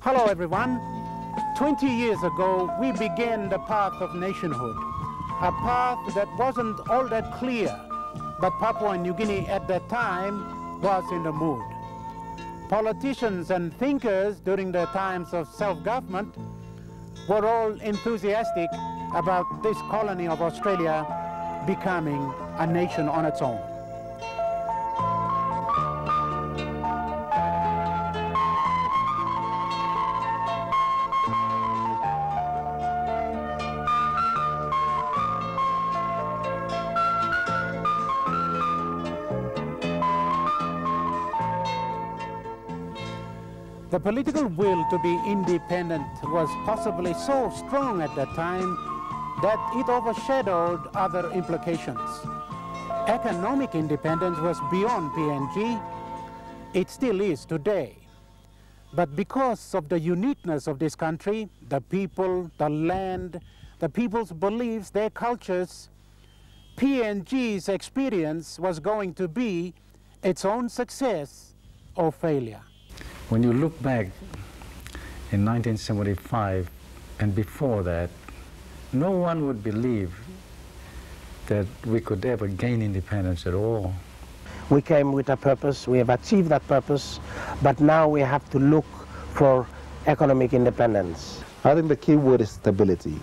Hello everyone. 20 years ago we began the path of nationhood, a path that wasn't all that clear, but Papua New Guinea at that time was in the mood. Politicians and thinkers during the times of self-government were all enthusiastic about this colony of Australia becoming a nation on its own. The political will to be independent was possibly so strong at that time that it overshadowed other implications. Economic independence was beyond PNG. It still is today. But because of the uniqueness of this country, the people, the land, the people's beliefs, their cultures, PNG's experience was going to be its own success or failure. When you look back in 1975 and before that, no one would believe that we could ever gain independence at all. We came with a purpose, we have achieved that purpose, but now we have to look for economic independence. I think the key word is stability.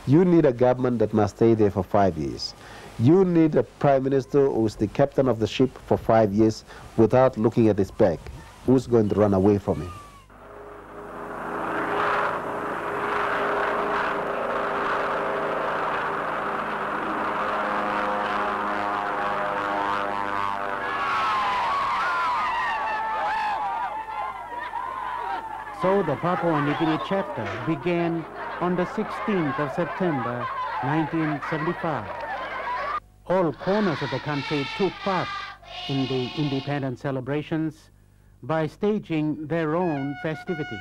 You need a government that must stay there for 5 years. You need a prime minister who is the captain of the ship for 5 years without looking at his back. Who's going to run away from him? So the Papua New Guinea chapter began on the 16th of September 1975. All corners of the country took part in the independence celebrations by staging their own festivities.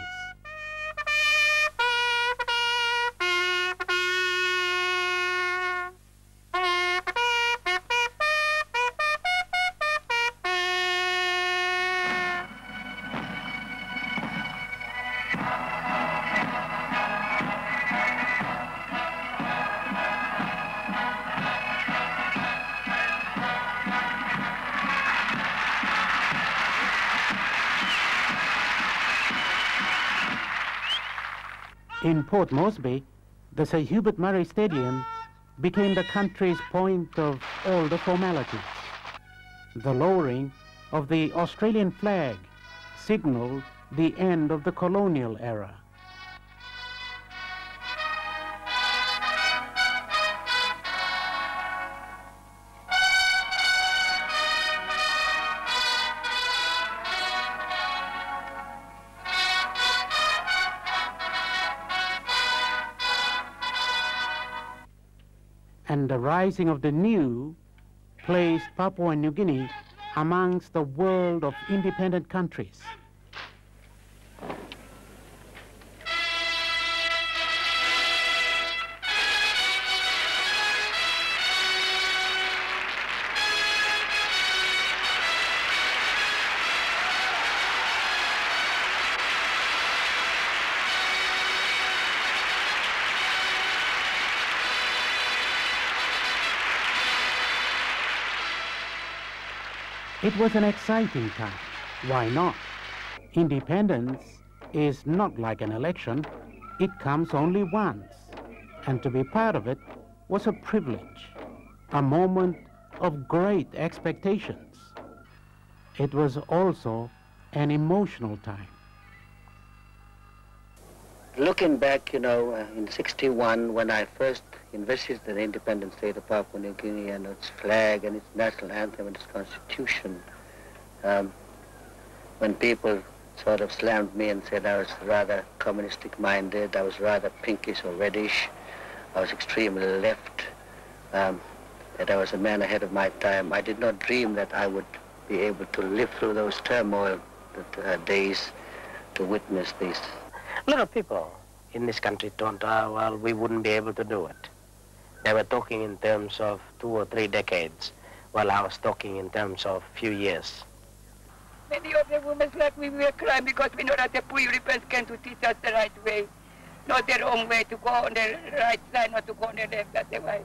In Port Moresby, the Sir Hubert Murray Stadium became the country's point of all the formalities. The lowering of the Australian flag signaled the end of the colonial era. And the rising of the new placed Papua New Guinea amongst the world of independent countries. It was an exciting time. Why not? Independence is not like an election. It comes only once. And to be part of it was a privilege, a moment of great expectations. It was also an emotional time. Looking back, in '61, when I first envisaged the independent state of Papua New Guinea and its flag and its national anthem and its constitution, when people sort of slammed me and said I was rather communistic-minded, I was rather pinkish or reddish, I was extremely left, that I was a man ahead of my time. I did not dream that I would be able to live through those turmoil days to witness this. A lot of people in this country thought, well, we wouldn't be able to do it. They were talking in terms of 2 or 3 decades, while I was talking in terms of few years. Many of the women like me, we were crying because we know that the poor Europeans came to teach us the right way, not their own way, to go on the right side, not to go on the left, that's the way.